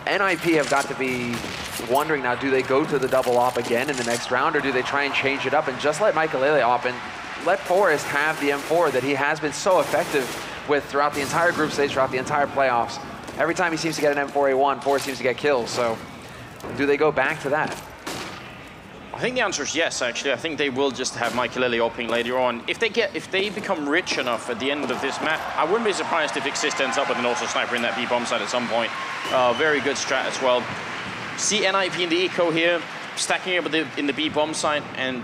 NiP have got to be wondering now, do they go to the double op again in the next round, or do they try and change it up and just let Maikelele op and let Forest have the M4 that he has been so effective with throughout the entire group stage, throughout the entire playoffs. Every time he seems to get an M4A1, Forest seems to get kills, so do they go back to that? I think the answer is yes, actually. I think they will just have Maikelele opening later on. If they become rich enough at the end of this map, I wouldn't be surprised if xizt ends up with an auto sniper in that B bomb site at some point. Very good strat as well. See NiP in the eco here, stacking up in the B bomb site, and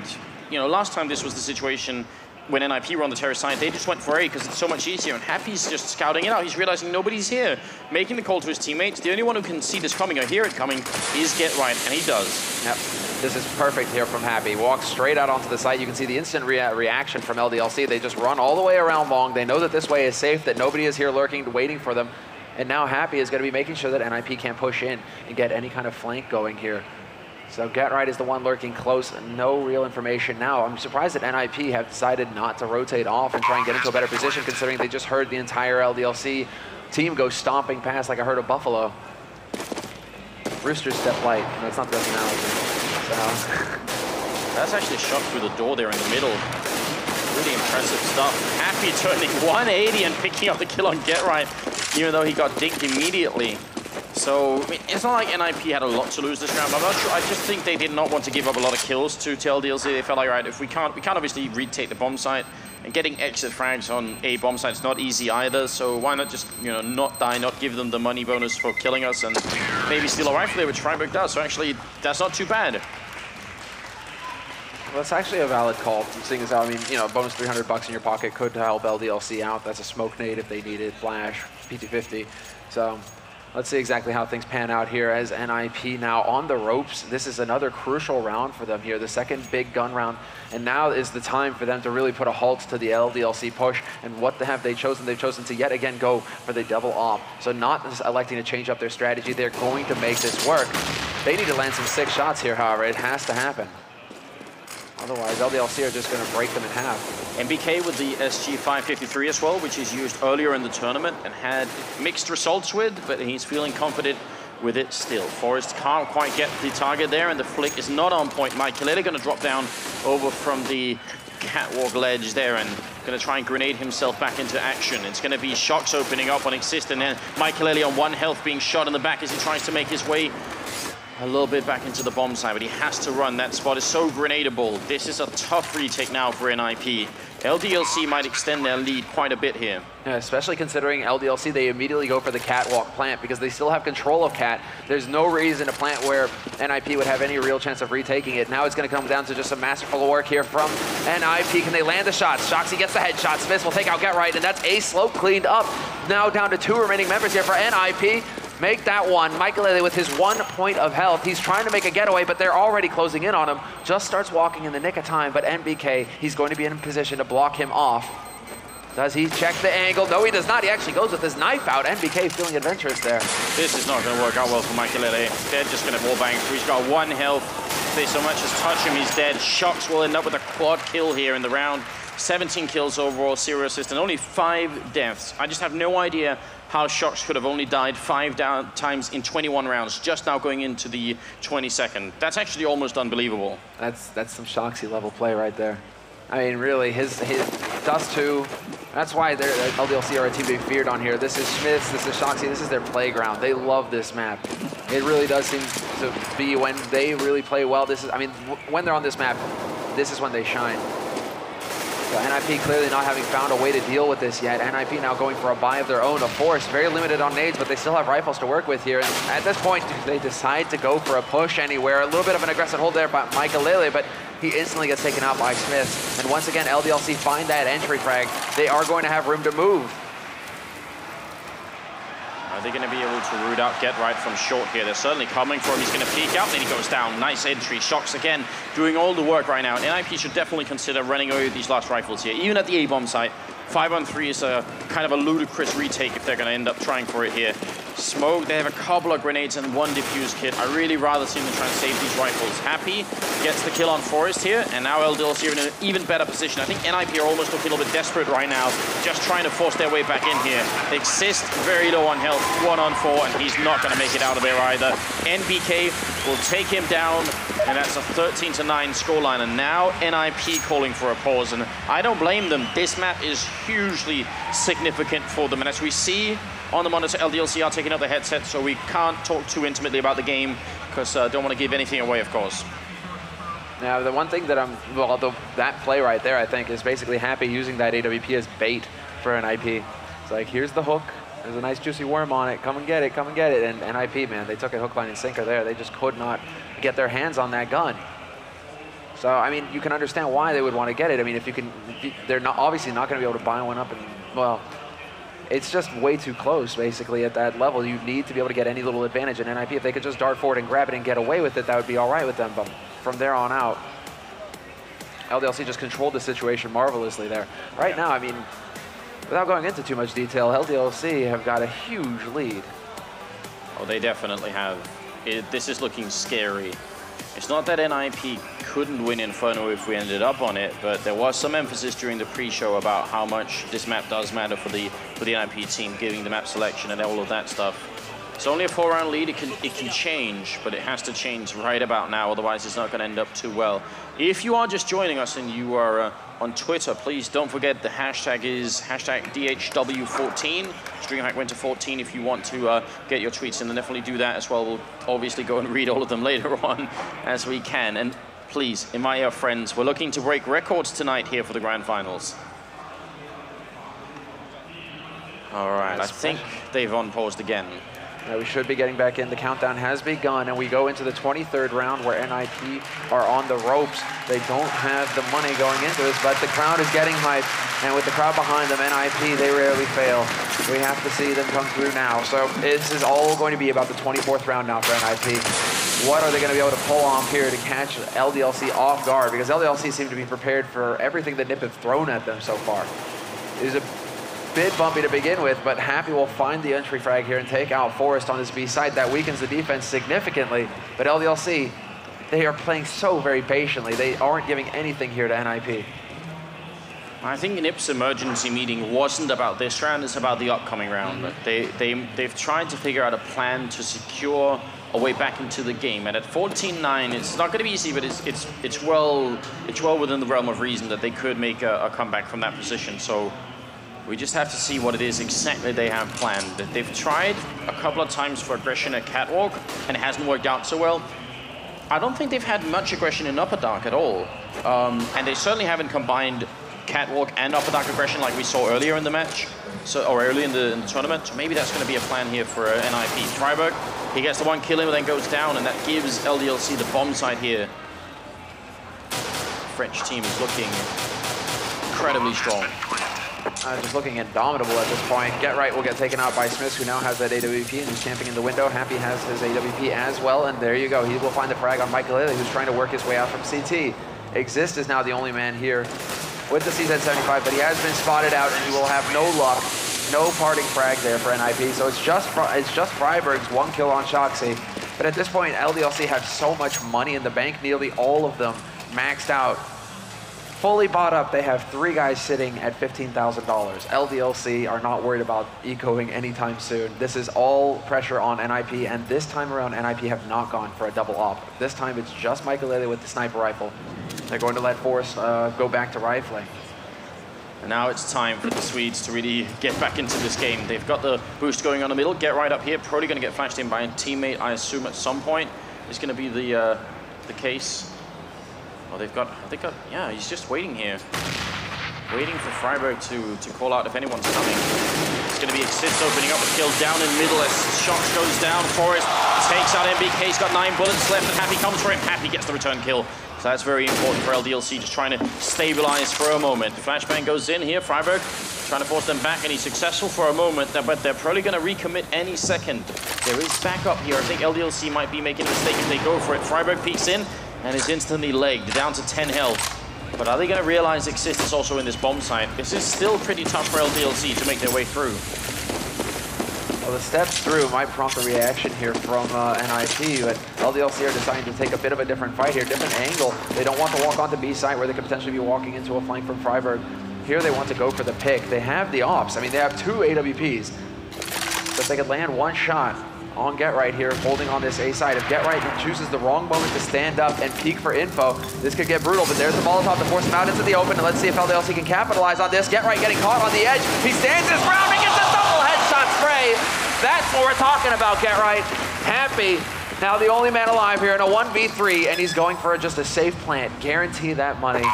you know, last time this was the situation when NiP were on the terrace side, they just went for A because it's so much easier, and Happy's just scouting it out. He's realizing nobody's here, making the call to his teammates. The only one who can see this coming or hear it coming is Get Right, and he does. Yep, this is perfect here from Happy. Walks straight out onto the site. You can see the instant reaction from LDLC. They just run all the way around long. They know that this way is safe, that nobody is here lurking, waiting for them. And now Happy is going to be making sure that NiP can't push in and get any kind of flank going here. So Get Right is the one lurking close. No real information now. I'm surprised that NiP have decided not to rotate off and try and get into a better position, considering they just heard the entire LDLC team go stomping past like a herd of buffalo. Roosters step light. No, it's not the best analogy. So. That's actually a shot through the door there in the middle. Really impressive stuff. Happy turning 180 and picking up the kill on Get Right, even though he got dinked immediately. So, I mean, it's not like NiP had a lot to lose this round. I'm not sure. I just think they did not want to give up a lot of kills to LDLC. They felt like, right, if we can't obviously retake the bomb site, and getting exit frags on a bomb site is not easy either. So why not just, you know, not die, not give them the money bonus for killing us, and maybe steal a rifle there, which friberg does. So actually, that's not too bad. Well, that's actually a valid call, seeing as how, I mean, you know, bonus $300 in your pocket could help LDLC out. That's a smoke nade if they needed, flash, PT50. So let's see exactly how things pan out here as NiP now on the ropes. This is another crucial round for them here, the second big gun round. And now is the time for them to really put a halt to the LDLC push. And what have they chosen? They've chosen to yet again go for the double op. So not electing to change up their strategy. They're going to make this work. They need to land some sick shots here, however. It has to happen. Otherwise, LDLC are just going to break them in half. MBK with the SG553 as well, which is used earlier in the tournament and had mixed results with, but he's feeling confident with it still. Forest can't quite get the target there, and the flick is not on point. Maikelele going to drop down over from the catwalk ledge there and going to try and grenade himself back into action. It's going to be shox opening up on xizt, and then Maikelele on 1 health being shot in the back as he tries to make his way a little bit back into the bomb side, but he has to run. That spot is so grenadable. This is a tough retake now for NiP. LDLC might extend their lead quite a bit here. Yeah, especially considering LDLC, they immediately go for the catwalk plant because they still have control of cat. There's no reason a plant where NiP would have any real chance of retaking it. Now it's going to come down to just some masterful work here from NiP. Can they land the shots? shox gets the headshot. Smithzz will take out Get Right, and that's a slope cleaned up. Now down to 2 remaining members here for NiP. make that one. Maikelele with his 1 point of health. He's trying to make a getaway, but they're already closing in on him. Just starts walking in the nick of time, but NBK, he's going to be in position to block him off. Does he check the angle? No, he does not. He actually goes with his knife out. NBK feeling adventurous there. This is not going to work out well for Maikelele. They're just going to wallbang through. He's got 1 health. If they so much as touch him, he's dead. shox will end up with a quad kill here in the round. 17 kills overall, 0 assists, and only 5 deaths. I just have no idea how shox could have only died 5 times in 21 rounds, just now going into the 22nd. That's actually almost unbelievable. That's some shoxy level play right there. I mean, really, his Dust 2, that's why LDLC are a team to be feared on here. This is Smithzz, this is shoxy, this is their playground. They love this map. It really does seem to be when they really play well. This is, I mean, when they're on this map, this is when they shine. So NiP clearly not having found a way to deal with this yet. NiP now going for a buy of their own, of course. Very limited on nades, but they still have rifles to work with here. And at this point, they decide to go for a push anywhere. A little bit of an aggressive hold there by Maikelele, but he instantly gets taken out by Smithzz. And once again, LDLC find that entry frag. They are going to have room to move. Are they going to be able to root out get right from short here? They're certainly coming for him. He's going to peek out, then he goes down. Nice entry. shox again doing all the work right now. NiP should definitely consider running away with these last rifles here, even at the A-bomb site. 5-on-3 is a kind of a ludicrous retake if they're going to end up trying for it here. Smoke, they have a couple of grenades and 1 defuse kit. I really rather see them try and save these rifles. Happy gets the kill on Forest here, and now LDLC are in an even better position. I think NiP are almost looking a little bit desperate right now, just trying to force their way back in here. xizt very low on health, 1-on-4, and he's not going to make it out of there either. NBK will take him down, and that's a 13-9 scoreline. And now NiP calling for a pause, and I don't blame them. This map is hugely significant for them, and as we see on the monitor, LDLC are taking out the headset, so we can't talk too intimately about the game because I don't want to give anything away, of course. Now, the one thing that that play right there, I think, is basically Happy using that AWP as bait for NiP. It's like, here's the hook. There's a nice juicy worm on it. Come and get it, come and get it. And NiP, man, they took it hook, line, and sinker there. They just could not get their hands on that gun. So, I mean, you can understand why they would want to get it. I mean, if you can, they're not obviously not going to be able to buy one up and, well, it's just way too close, basically, at that level. You need to be able to get any little advantage in NiP. If they could just dart forward and grab it and get away with it, that would be all right with them. But from there on out, LDLC just controlled the situation marvelously there. Right now, I mean, without going into too much detail, LDLC have got a huge lead. Oh, they definitely have. This is looking scary. It's not that NiP couldn't win Inferno if we ended up on it, but there was some emphasis during the pre-show about how much this map does matter for the NiP team, giving the map selection and all of that stuff. It's only a 4-round lead. It can change, but it has to change right about now, otherwise it's not going to end up too well. If you are just joining us and you are on Twitter, please don't forget the hashtag is #DHW14. Dreamhack went to 14 if you want to get your tweets in, and definitely do that as well. We'll obviously go and read all of them later on as we can. And please, in my ear, friends, we're looking to break records tonight here for the Grand Finals. All right, I think they've unpaused again. We should be getting back in. The countdown has begun, and we go into the 23rd round where NiP are on the ropes. They don't have the money going into this, but the crowd is getting hyped, and with the crowd behind them, NiP, they rarely fail. We have to see them come through now. So this is all going to be about the 24th round now for NiP. What are they going to be able to pull off here to catch LDLC off guard? Because LDLC seem to be prepared for everything that NiP have thrown at them so far. It is a bit bumpy to begin with, but Happy will find the entry frag here and take out Forest on his B site. That weakens the defense significantly, but LDLC, they are playing so very patiently. They aren't giving anything here to NiP. I think NiP's emergency meeting wasn't about this round, it's about the upcoming round. They've tried to figure out a plan to secure a way back into the game, and at 14-9, it's not going to be easy, but it's well within the realm of reason that they could make a comeback from that position. So we just have to see what it is exactly they have planned. They've tried a couple of times for aggression at Catwalk, and it hasn't worked out so well. I don't think they've had much aggression in Upper Dark at all. And they certainly haven't combined Catwalk and Upper Dark aggression like we saw earlier in the match, or early in the tournament. So maybe that's going to be a plan here for NiP. friberg, he gets the one kill in, but then goes down, and that gives LDLC the bomb site here. The French team is looking incredibly strong. Just looking indomitable at this point. Get Right will get taken out by Smithzz, who now has that AWP and is camping in the window. Happy has his AWP as well, and there you go. He will find the frag on Maikelele, who's trying to work his way out from CT. xizt is now the only man here with the CZ75, but he has been spotted out, and he will have no luck. No parting frag there for NiP, so it's just friberg's 1 kill on shox. But at this point, LDLC have so much money in the bank, nearly all of them maxed out. Fully bought up, they have 3 guys sitting at $15,000. LDLC are not worried about ecoing anytime soon. This is all pressure on NiP, and this time around, NiP have not gone for a double op. This time it's just Maikelele with the sniper rifle. They're going to let Forrest go back to rifling. And now it's time for the Swedes to really get back into this game. They've got the boost going on the middle. Get Right up here, probably going to get flashed in by a teammate, I assume at some point. It's going to be the case. Oh, yeah, he's just waiting here. Waiting for friberg to call out if anyone's coming. It's going to be xizt opening up a kill down in middle as shox goes down. Forrest takes out MBK. He's got 9 bullets left, and Happy comes for him. Happy gets the return kill. So that's very important for LDLC, just trying to stabilize for a moment. Flashbang goes in here. friberg trying to force them back, and he's successful for a moment, but they're probably going to recommit any second. There is backup here. I think LDLC might be making a mistake if they go for it. friberg peeks in and is instantly legged, down to 10 health. But are they going to realize xizt is also in this bomb site? This is still pretty tough for LDLC to make their way through. Well, the steps through might prompt a reaction here from NiP, but LDLC are deciding to take a bit of a different fight here, different angle. They don't want to walk onto B site where they could potentially be walking into a flank from friberg. Here they want to go for the pick. They have the ops. I mean, they have 2 AWPs. So if they could land 1 shot on Get Right here, holding on this A side. If Get Right chooses the wrong moment to stand up and peek for info, this could get brutal, but there's the Molotov to force him out into the open, and let's see if LDLC can capitalize on this. Get Right getting caught on the edge. He stands his ground and gets a double headshot spray. That's what we're talking about, Get Right. Happy, now the only man alive here in a 1v3, and he's going for just a safe plant. Guarantee that money.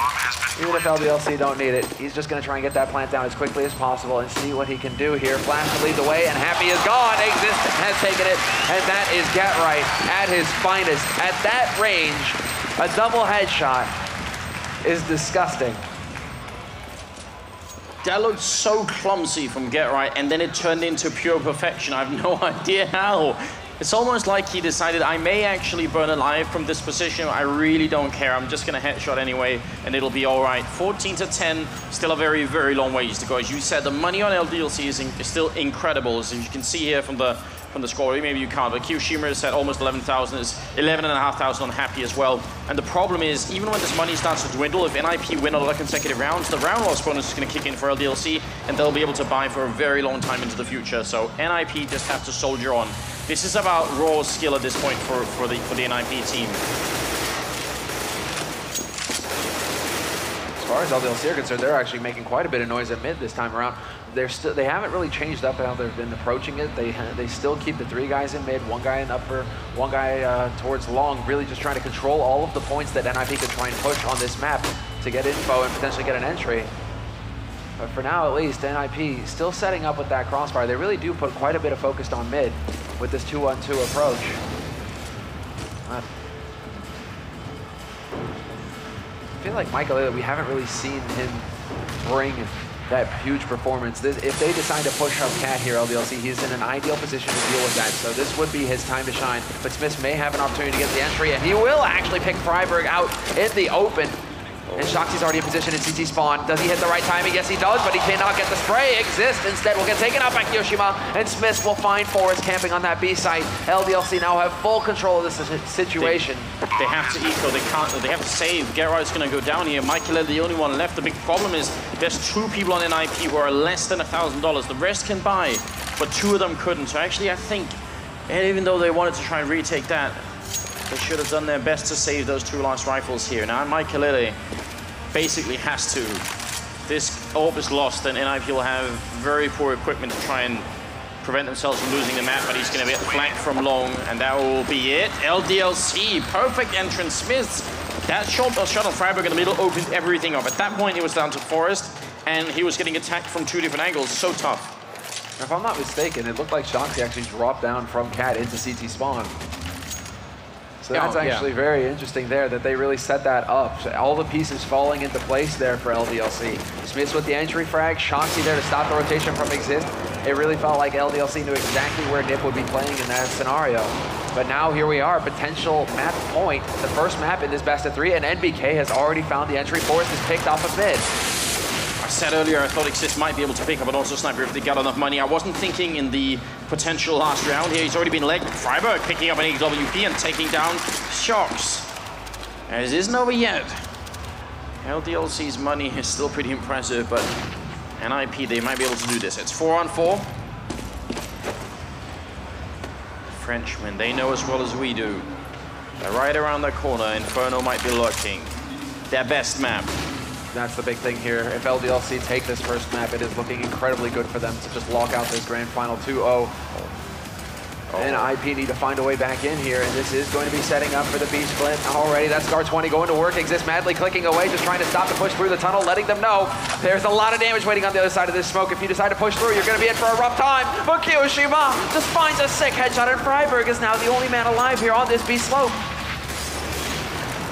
Even if LDLC don't need it, he's just going to try and get that plant down as quickly as possible and see what he can do here. Flash to lead the way, and Happy is gone. xizt has taken it, and that is Get Right at his finest. At that range, a double headshot is disgusting. That looked so clumsy from Get Right, and then it turned into pure perfection. I have no idea how. It's almost like he decided, I may actually burn alive from this position. I really don't care. I'm just going to headshot anyway, and it'll be all right. 14 to 10, still a very, very long ways to go. As you said, the money on LDLC is still incredible. As you can see here from the score, maybe you can't, but Kioshima is at almost 11,000. It's 11,500 on Happy as well. And the problem is, even when this money starts to dwindle, if NiP win a lot of consecutive rounds, the round loss bonus is going to kick in for LDLC, and they'll be able to buy for a very long time into the future. So NiP just have to soldier on. This is about raw skill at this point for the NiP team. As far as LDLC are concerned, they're actually making quite a bit of noise at mid this time around. They haven't really changed up how they've been approaching it. They still keep the 3 guys in mid, 1 guy in upper, 1 guy towards long, really just trying to control all of the points that NiP could try and push on this map to get info and potentially get an entry. But for now, at least, NiP still setting up with that crossfire. They really do put quite a bit of focus on mid with this 2-on-2 approach. I feel like Maikelele, we haven't really seen him bring that huge performance. If they decide to push up Cat here, LDLC, he's in an ideal position to deal with that. So this would be his time to shine. But Smithzz may have an opportunity to get the entry, and he will actually pick friberg out in the open. And shox is already in position in CT spawn. Does he hit the right timing? Yes, he does, but he cannot get the spray. xizt instead will get taken out by Kioshima, and Smithzz will find Forrest camping on that B site. LDLC now have full control of this situation. They have to eco, they have to save. Get Right's gonna go down here. Maikelele, the only one left. The big problem is there's 2 people on NiP who are less than $1,000. The rest can buy, but 2 of them couldn't. So actually, I think, even though they wanted to try and retake that, they should have done their best to save those 2 last rifles here. Now Maikelele basically has to. This orb is lost, and NiP will have very poor equipment to try and prevent themselves from losing the map, but he's going to get flanked from long, and that will be it. LDLC, perfect entrance. Smithzz, that shot on friberg in the middle opened everything up. At that point, it was down to Forrest, and he was getting attacked from 2 different angles. So tough. If I'm not mistaken, it looked like shox actually dropped down from Cat into CT spawn. So that's actually very interesting there that they really set that up. So all the pieces falling into place there for LDLC. Smithzz with the entry frag, shoxy there to stop the rotation from xizt. It really felt like LDLC knew exactly where NiP would be playing in that scenario. But now here we are, potential map point, the first map in this best of 3, and NBK has already found the entry. Forest has picked off a mid. I said earlier I thought xizt might be able to pick up an auto sniper if they got enough money. I wasn't thinking in the potential last round here. He's already been legged. friberg picking up an AWP and taking down shox. As it isn't over yet. LDLC's money is still pretty impressive, but NiP, they might be able to do this. It's 4-on-4. Frenchmen, they know as well as we do. They're right around the corner. Inferno might be lurking. Their best map. That's the big thing here. If LDLC take this first map, it is looking incredibly good for them to just lock out this grand final 2-0. And NiP need to find a way back in here, and this is going to be setting up for the B split already. That's Scar20 going to work. xizt madly clicking away, just trying to stop the push through the tunnel, letting them know there's a lot of damage waiting on the other side of this smoke. If you decide to push through, you're going to be in for a rough time. But Kioshima just finds a sick headshot, and friberg is now the only man alive here on this B slope.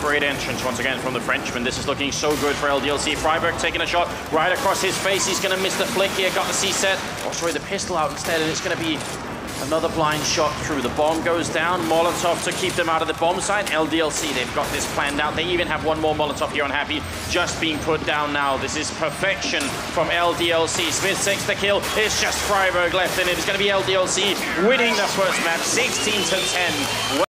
Great entrance once again from the Frenchman. This is looking so good for LDLC. friberg taking a shot right across his face. He's going to miss the flick here. Got the CSGO. Oh, sorry, the pistol out instead, and it's going to be another blind shot through. The bomb goes down. Molotov to keep them out of the bomb site. LDLC, they've got this planned out. They even have one more Molotov here on Happy, just being put down now. This is perfection from LDLC. Smithzz takes the kill. It's just friberg left, and it is going to be LDLC winning the first map, 16-10.